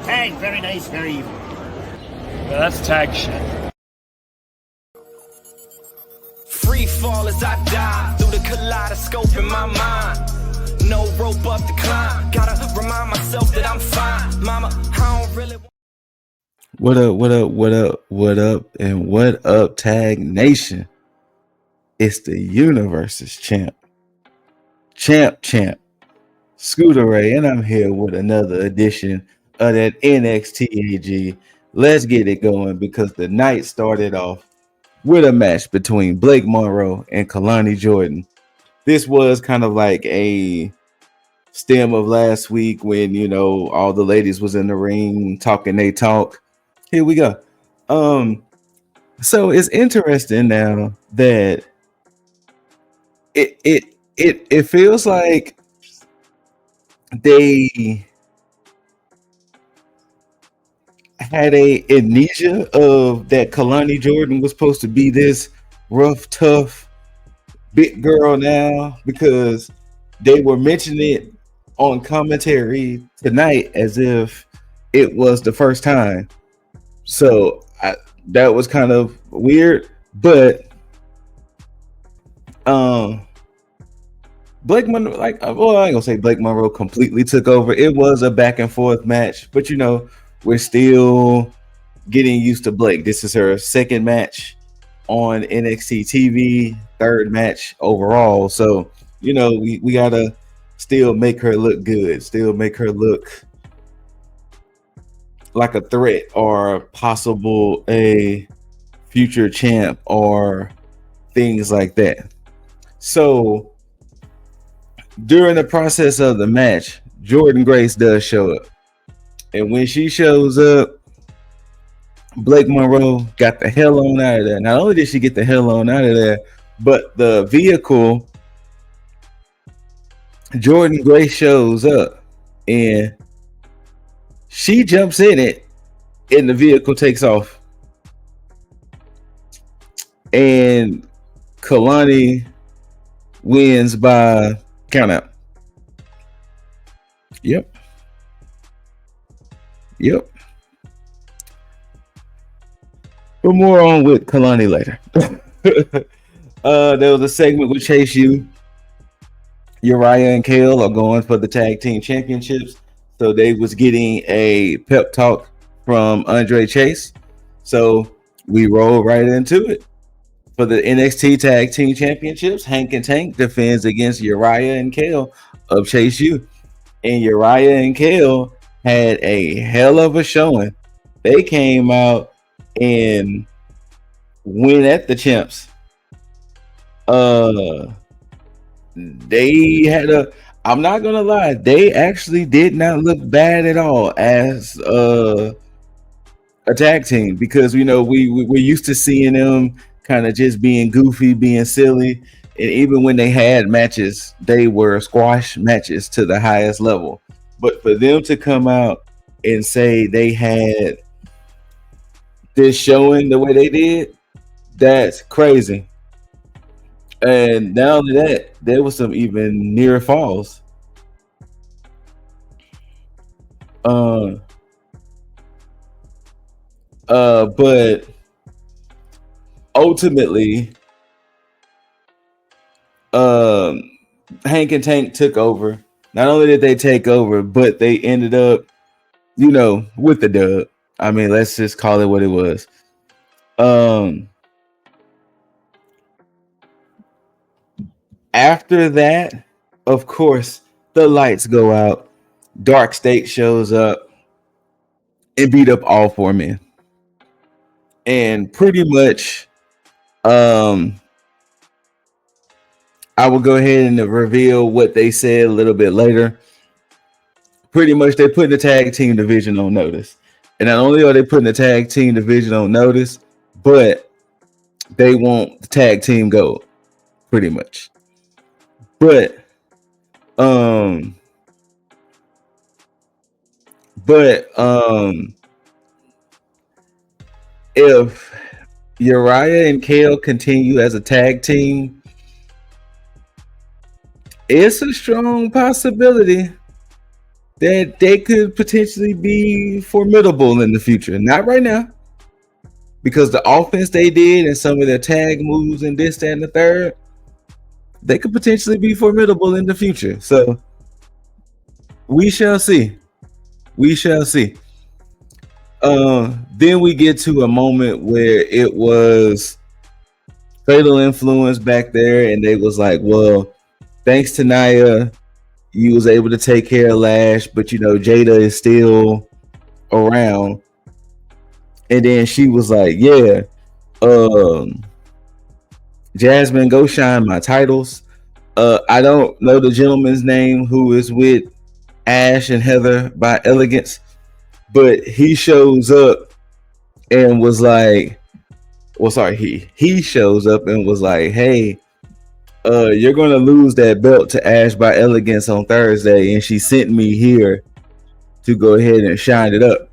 T.A.G, very nice, very evil. Yeah, that's tag shit. Free fall as I die through the kaleidoscope in my mind. No rope up to climb. Gotta remind myself that I'm fine. Mama, I don't really want. What up, and what up, Tag Nation? It's the Universe's champ, ScooterRay, and I'm here with another edition of that NXT.A.G. Let's get it going because the night started off with a match between Blake Monroe and Kalani Jordan. This was kind of like a stem of last week when, you know, all the ladies was in the ring talking they talk. Here we go. So it's interesting now that it feels like they had a amnesia of that Kalani Jordan was supposed to be this rough, tough, big girl now, because they were mentioning it on commentary tonight as if it was the first time. So that was kind of weird, but Blake Monroe, I ain't gonna say Blake Monroe completely took over. It was a back and forth match, but you know, we're still getting used to Blake. This is her second match on NXT TV, third match overall. So, you know, we gotta still make her look good, still make her look like a threat or possible a future champ or things like that. So during the process of the match, Jordan Grace does show up. And when she shows up, Blake Monroe got the hell on out of there. Not only did she get the hell on out of there, but the vehicle, Jordan Grace shows up and she jumps in it and the vehicle takes off. And Kalani wins by count out. Yep. But more on with Kalani later. There was a segment with Chase U. Uriah and Kale are going for the tag team championships. So they was getting a pep talk from Andre Chase. So we roll right into it. For the NXT Tag Team Championships, Hank and Tank defends against Uriah and Kale of Chase U. And Uriah and Kale had a hell of a showing. They came out and went at the champs. They had I'm not gonna lie, they actually did not look bad at all as a tag team, because you know we're used to seeing them kind of just being goofy, being silly, and even when they had matches, they were squash matches to the highest level. But for them to come out and say they had this showing the way they did, that's crazy. And not only that, there was some even near falls. But ultimately, Hank and Tank took over. Not only did they take over, but they ended up, you know, with the dub. I mean, let's just call it what it was. After that, of course, the lights go out. Dark State shows up and beat up all four men. And pretty much, I will go ahead and reveal what they said a little bit later. Pretty much, they put the tag team division on notice. And not only are they putting the tag team division on notice, but they want the tag team gold, pretty much. But if Uriah and Kale continue as a tag team, it's a strong possibility that they could potentially be formidable in the future. Not right now, because the offense they did and some of their tag moves and this, that, and the third, they could potentially be formidable in the future. So we shall see. We shall see. Then we get to a moment where it was Fatal Influence back there, and they was like, well, thanks to Nia, you was able to take care of Lash, but you know, Jada is still around. And then she was like, yeah, Jasmine, go shine my titles. I don't know the gentleman's name who is with Ash and Heather by Elegance, but he shows up and was like, well, sorry, he shows up and was like, hey, you're gonna lose that belt to Ash by Elegance on Thursday, and she sent me here to go ahead and shine it up.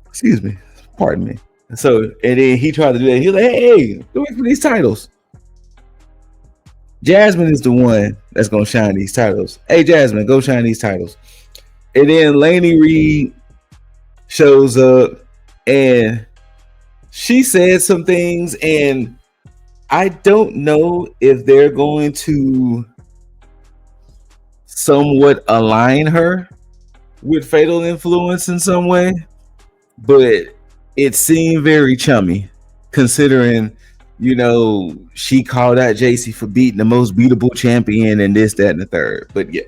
Excuse me, pardon me. So, and then he tried to do that. He's like, hey, go wait for these titles. Jasmine is the one that's gonna shine these titles. Hey, Jasmine, go shine these titles. And then Lainey Reed shows up and she said some things, and I don't know if they're going to somewhat align her with Fatal Influence in some way, but it seemed very chummy considering, you know, she called out JC for beating the most beatable champion and this, that, and the third. But yeah,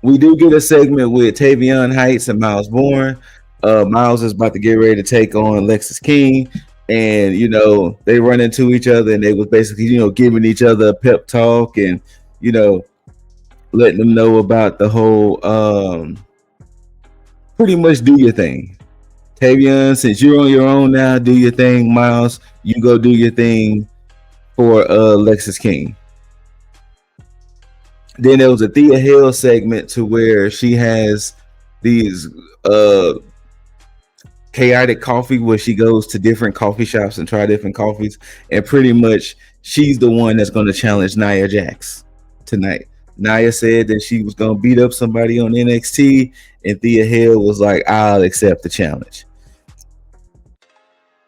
we do get a segment with Tavion Heights and Miles Bourne. Miles is about to get ready to take on Lexis King, and you know, they run into each other, and they was basically, you know, giving each other a pep talk and, you know, letting them know about the whole pretty much do your thing. Tavion, since you're on your own now, do your thing. Miles, you go do your thing for Lexis King. Then there was a Thea Hale segment to where she has these chaotic coffee where she goes to different coffee shops and try different coffees, and pretty much she's the one that's going to challenge Nia Jax tonight. Nia said that she was going to beat up somebody on NXT, and Thea Hale was like, I'll accept the challenge.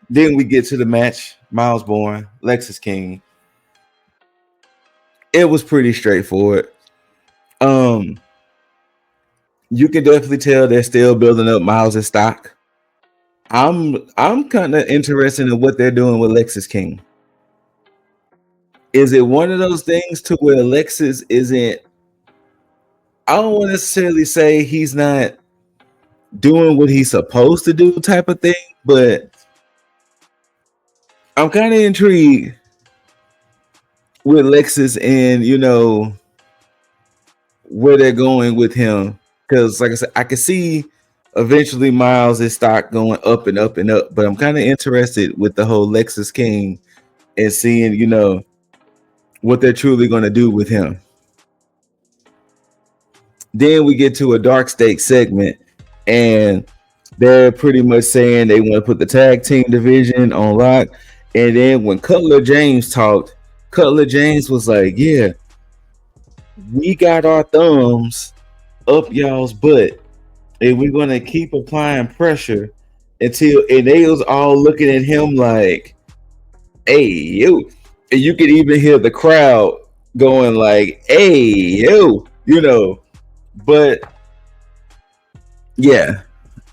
Then we get to the match, Miles Bourne, Lexis King. It was pretty straightforward. You can definitely tell they're still building up Miles' stock. I'm kind of interested in what they're doing with Lexis King. Is it one of those things to where Lexis isn't, I don't want to necessarily say he's not doing what he's supposed to do type of thing, but I'm kind of intrigued with Lexis and, you know, where they're going with him. Because like I said, I can see eventually Miles' stock going up and up and up, but I'm kind of interested with the whole Lexis King and seeing, you know, what they're truly going to do with him. Then we get to a Dark Stake segment, and they're pretty much saying they want to put the tag team division on lock. And then when Cutler James talked, Cutler James was like, yeah, we got our thumbs up y'all's butt, and we're going to keep applying pressure until, and they was all looking at him like, hey, yo. And you could even hear the crowd going like, hey, yo, you know. But yeah,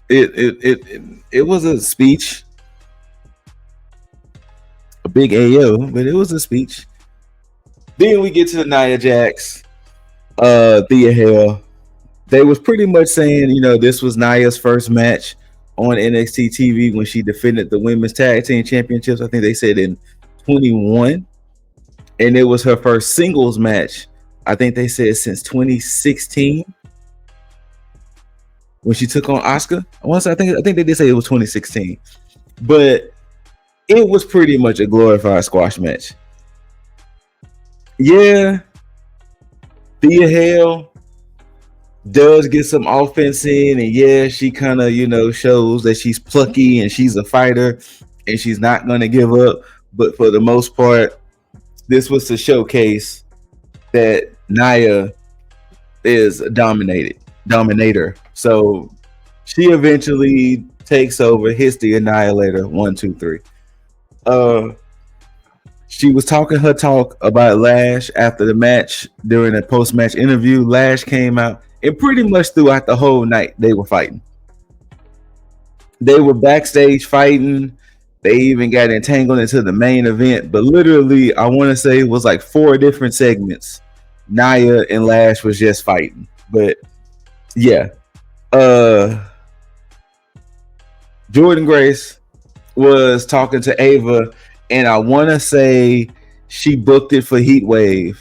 it was a speech, a big AO, but it was a speech. Then we get to the Nia Jax, Thea Hale. They was pretty much saying, you know, this was Nia's first match on NXT TV when she defended the women's tag team championships. I think they said in 21, and it was her first singles match, I think they said, since 2016 when she took on Asuka. I think they did say it was 2016, but it was pretty much a glorified squash match. Yeah, Thea Hale does get some offense in, and yeah, she kind of, you know, shows that she's plucky and she's a fighter and she's not going to give up. But for the most part, this was to showcase that Nia is a dominator. So she eventually takes over, hits the Annihilator 1, 2, 3. She was talking her talk about Lash after the match during a post-match interview. Lash came out, and pretty much throughout the whole night they were fighting. They were backstage fighting. They even got entangled into the main event. But literally, I want to say it was like 4 different segments. Nia and Lash was just fighting. But yeah. Jordan Grace was talking to Ava, and I want to say she booked it for Heatwave.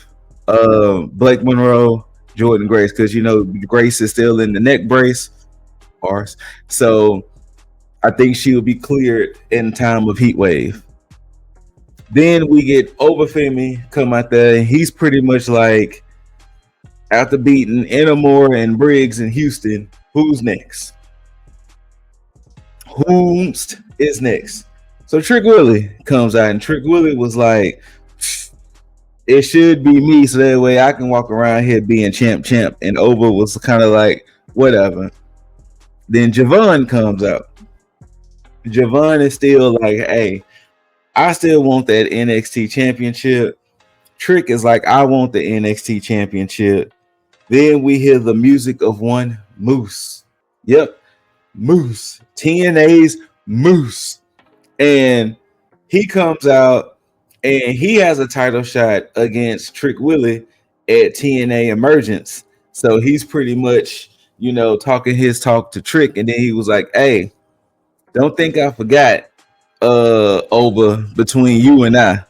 Blake Monroe, Jordan Grace, because you know Grace is still in the neck brace, bars. So I think she will be cleared in time of Heatwave. Then we get Obafemi come out there, and he's pretty much like, after beating Enamore and Briggs in Houston, who's next? Who's is next? So Trick Willie comes out, and Trick Willie was like, it should be me, so that way I can walk around here being champ. And Oba was kind of like, whatever. Then Javon comes out. Javon is still like, hey, I still want that NXT championship. Trick is like, I want the NXT championship. Then we hear the music of one Moose. Yep, Moose. TNA's Moose. And he comes out and he has a title shot against Trick Willie at TNA Emergence. So he's pretty much, you know, talking his talk to Trick. And then he was like, hey, don't think I forgot, Oba, between you and I.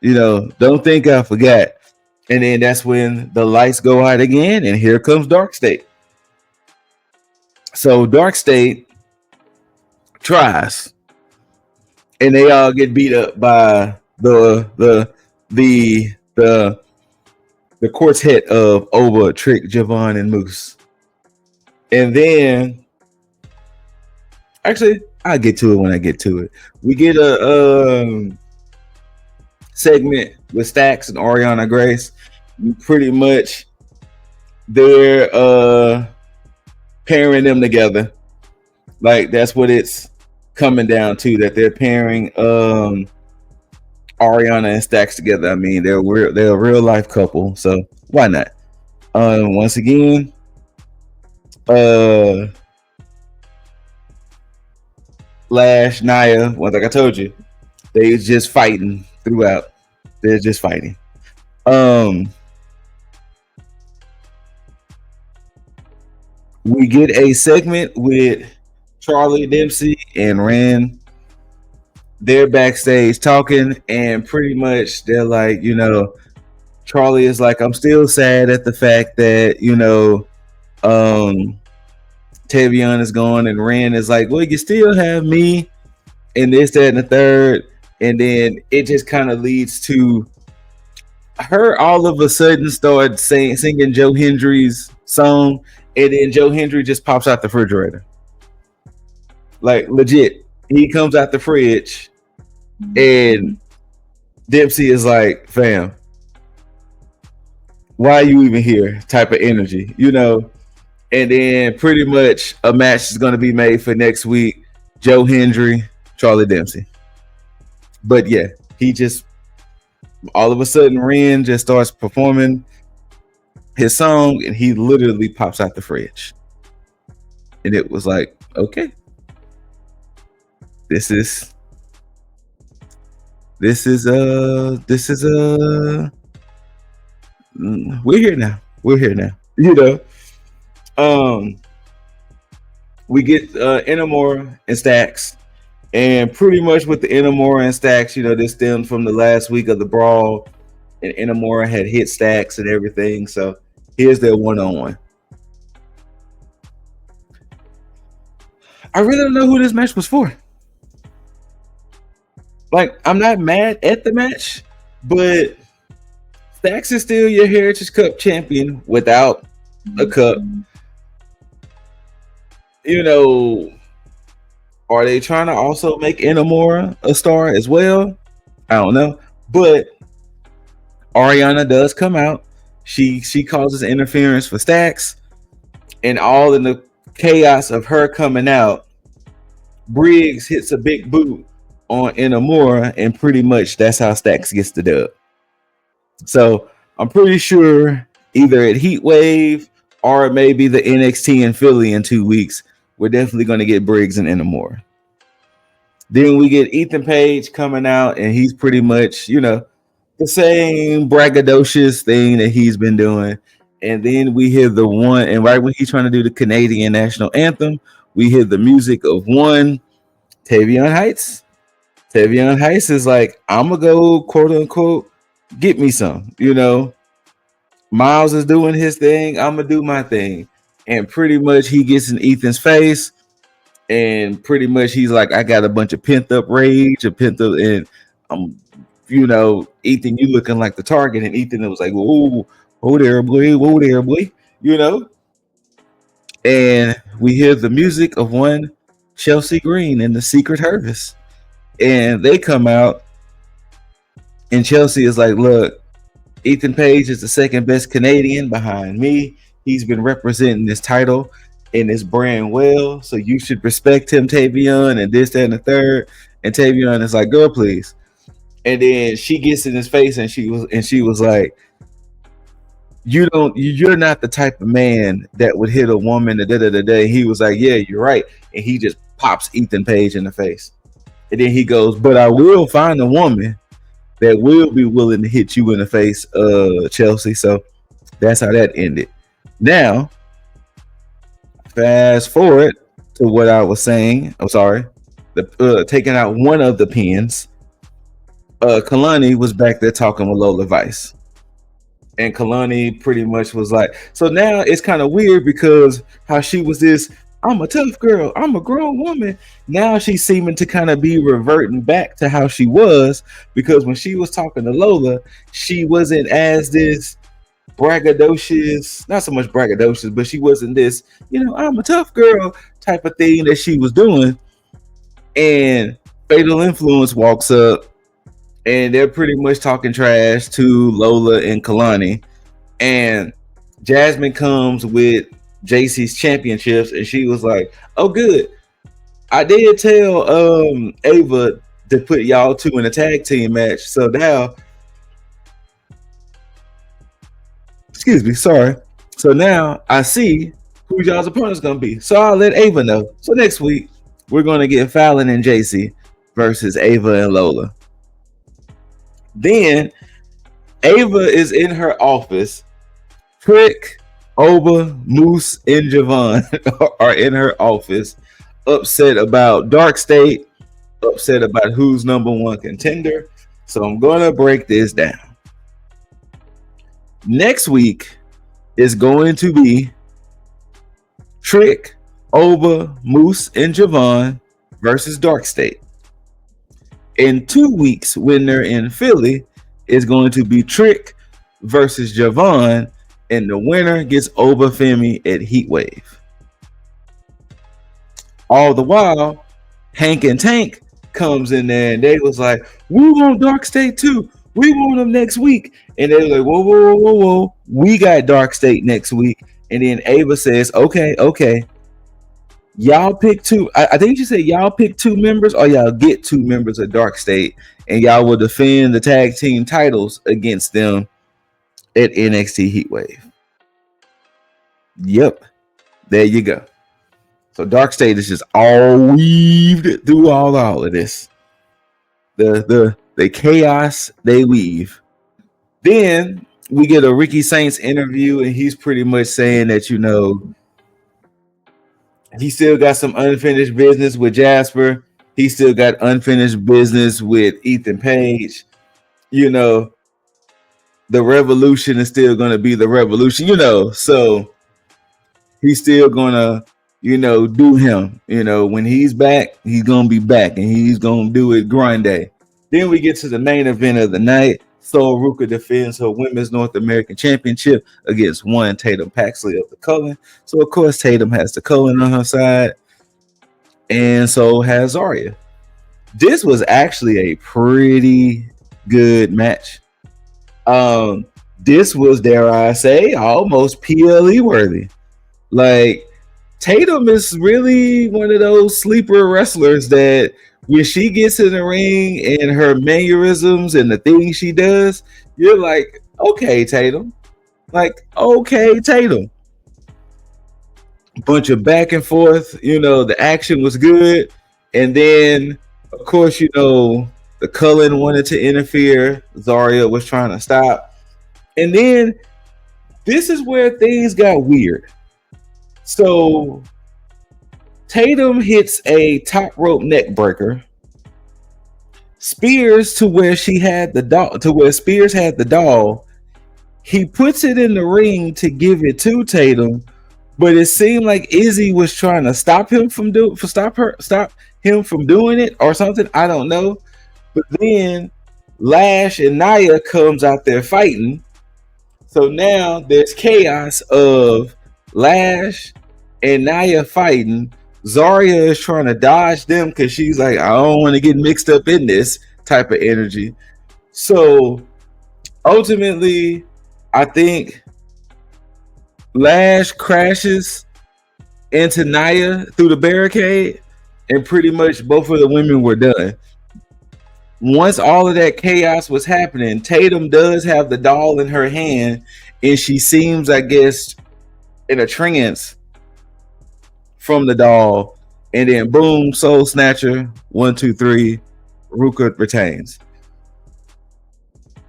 You know, don't think I forgot. And then that's when the lights go out again, and here comes Dark State. So Dark State tries, and they all get beat up by the quartet of Oba, Trick, Javon, and Moose. And then, actually, I'll get to it when I get to it. We get a segment with Stax and Ariana Grace. Pretty much they're pairing them together. Like, that's what it's coming down to, that they're pairing Ariana and Stax together. I mean, they're a real life couple, so why not? Once again, Lash, Nia, like I told you, they just fighting throughout. They're just fighting. We get a segment with Charlie Dempsey and Ren. They're backstage talking, and pretty much they're like, you know, Charlie is like, I'm still sad at the fact that, you know, Tavion is gone, and Ren is like, well, you still have me, and this, that, and the third. And then it just kind of leads to her all of a sudden start singing Joe Hendry's song, and then Joe Hendry just pops out the refrigerator. Like, legit. He comes out the fridge, and Dempsey is like, fam, why are you even here? Type of energy, you know? And then pretty much a match is going to be made for next week. Joe Hendry, Charlie Dempsey. But yeah, he just, all of a sudden, Ren just starts performing his song, and he literally pops out the fridge. And it was like, okay, this is we're here now. You know, we get Enamora and Stax. And pretty much with the Enamora and Stax, you know, this stemmed from the last week of the Brawl, and Enamora had hit Stax and everything. So here's their one-on-one. I really don't know who this match was for. Like, I'm not mad at the match, but Stax is still your Heritage Cup champion without a cup. You know, are they trying to also make Enamora a star as well? I don't know. But Ariana does come out. She causes interference for Stacks, and all in the chaos of her coming out, Briggs hits a big boot on Inamura, and pretty much that's how Stacks gets the dub. So I'm pretty sure either at Heatwave or maybe the NXT in Philly in 2 weeks, we're definitely going to get Briggs and Inamura. Then we get Ethan Page coming out, and he's pretty much, the same braggadocious thing that he's been doing. And then we hear the one, and right when he's trying to do the Canadian national anthem, we hear the music of one Tavion Heights. Tavion Heights is like, I'm gonna go, quote unquote, get me some. Miles is doing his thing, I'm gonna do my thing. And pretty much he gets in Ethan's face, and pretty much he's like, I got a bunch of pent up rage, and Ethan, you looking like the target. And Ethan was like, whoa there, boy, And we hear the music of one Chelsea Green and the Secret Harvest. And they come out, and Chelsea is like, look, Ethan Page is the second best Canadian behind me. He's been representing this title and this brand well, so you should respect him, Tavion, and this, that, and the third. And Tavion is like, girl, please. And then she gets in his face, and she was like, you're not the type of man that would hit a woman. He was like, yeah, you're right. And he just pops Ethan Page in the face. And then he goes, but I will find a woman that will be willing to hit you in the face, Chelsea. So that's how that ended. Now, fast forward to what I was saying. I'm sorry. Taking out one of the pins. Kalani was back there talking with Lola Vice. And Kalani pretty much was like, so now it's kind of weird because how she was this, I'm a tough girl, I'm a grown woman. Now she's seeming to kind of be reverting back to how she was, because when she was talking to Lola, she wasn't as this braggadocious, not so much braggadocious, but she wasn't this, I'm a tough girl type of thing that she was doing. And Fatal Influence walks up, and they're pretty much talking trash to Lola and Kalani. And Jasmine comes with JC's championships, and she was like, oh, good. I did tell Ava to put y'all two in a tag team match. So now, So now I see who y'all's opponent's going to be. So I'll let Ava know. So next week, we're going to get Fallon and JC versus Ava and Lola. Then Ava is in her office. Trick, Oba, Moose, and Javon are in her office, upset about Dark State, upset about who's number one contender. So I'm going to break this down. Next week is going to be Trick, Oba, Moose, and Javon versus Dark State. In 2 weeks, when they're in Philly, is going to be Trick versus Javon, and the winner gets Oba Femi at Heatwave. All the while, Hank and Tank comes in there, and they was like, we want Dark State too. We want them next week. And they were like, whoa. We got Dark State next week. And then Ava says, okay. Y'all pick two. I think you said y'all pick two members, or y'all get two members of Dark State, and y'all will defend the tag team titles against them at NXT Heatwave. Yep. There you go. So Dark State is just all weaved through all of this. The chaos they weave. Then we get a Ricky Saints interview, and he's pretty much saying that, he still got some unfinished business with Jasper. He still got unfinished business with Ethan Page. The revolution is still going to be the revolution, So he's still going to, do him. When he's back, he's going to be back, and he's going to do it grind day. Then we get to the main event of the night. Sol Ruka defends her Women's North American Championship against one Tatum Paxley of the Cullen. So, of course, Tatum has the Cullen on her side, and so has Zarya. This was actually a pretty good match. This was, dare I say, almost PLE worthy. Like, Tatum is really one of those sleeper wrestlers that when she gets in the ring and her mannerisms and the things she does, you're like, okay, Tatum. Like, okay, Tatum. Bunch of back and forth, the action was good. And then, of course, the Cullen wanted to interfere. Zarya was trying to stop. And then this is where things got weird. So Tatum hits a top rope neck breaker. Spears to where she had the doll, to where Spears had the doll. He puts it in the ring to give it to Tatum, but it seemed like Izzy was trying to stop him from doing it or something. I don't know. But then Lash and Nia comes out there fighting. So now there's chaos of Lash and Nia fighting. Zarya is trying to dodge them because she's like, I don't want to get mixed up in this type of energy. So ultimately, I think Lash crashes into Nia through the barricade, and pretty much both of the women were done. Once all of that chaos was happening, Tatum does have the doll in her hand, and she seems, I guess, in a trance from the doll, and then boom, Soul Snatcher, 1, 2, 3, Ruka retains.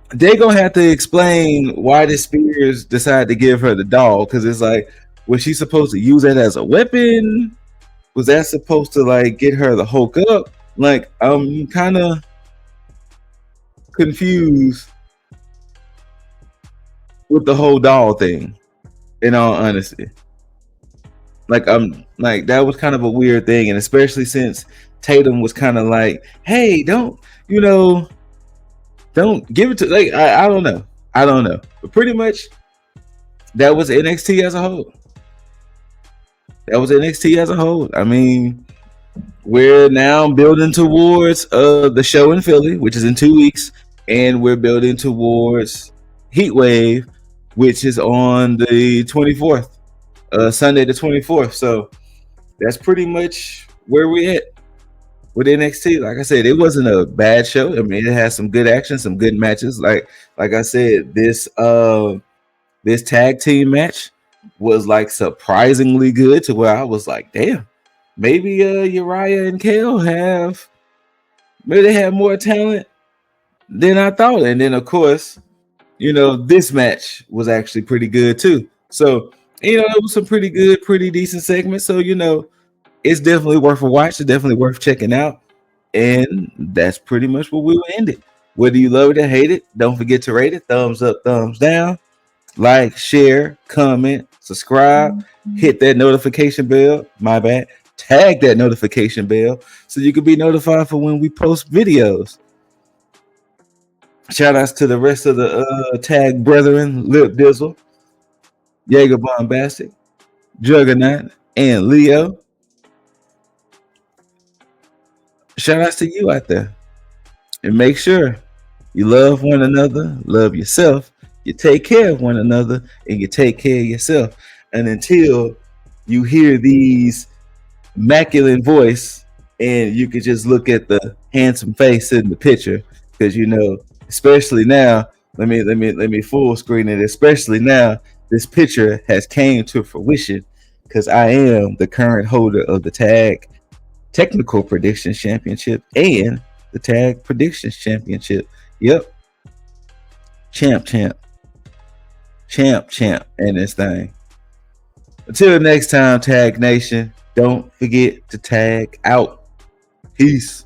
They're gonna have to explain why the Spears decided to give her the doll, because it's like, was she supposed to use that as a weapon? Was that supposed to like get her to Hulk up? Like, I'm kind of confused with the whole doll thing, in all honesty. Like, that was kind of a weird thing, and especially since Tatum was kind of like, hey, don't give it to, like, I don't know. But pretty much that was NXT as a whole. I mean, we're now building towards the show in Philly, which is in 2 weeks, and we're building towards Heatwave, which is on the 24th. Sunday the 24th. So that's pretty much where we're at with NXT. Like I said, it wasn't a bad show. I mean, it has some good action, some good matches. Like I said, this tag team match was like surprisingly good to where I was like, damn, maybe Uriah and Kale have more talent than I thought. And then of course, this match was actually pretty good too. So it was some pretty good, pretty decent segments. So, it's definitely worth a watch. It's definitely worth checking out. And that's pretty much what we will end it. Whether you love it or hate it, don't forget to rate it. Thumbs up, thumbs down. Like, share, comment, subscribe. Hit that notification bell. My bad. Tag that notification bell so you can be notified for when we post videos. Shout outs to the rest of the tag brethren, Lip Dizzle, Jaeger Bombastic, Juggernaut, and Leo. Shout outs to you out there. And make sure you love one another, love yourself, you take care of one another, and you take care of yourself. And until you hear these immaculate voice and you can just look at the handsome face in the picture, because especially now, let me full screen it, especially now this picture has came to fruition because I am the current holder of the tag technical predictions championship and the tag predictions championship. Yep. Champ in this thing. Until next time, Tag Nation, don't forget to tag out. Peace.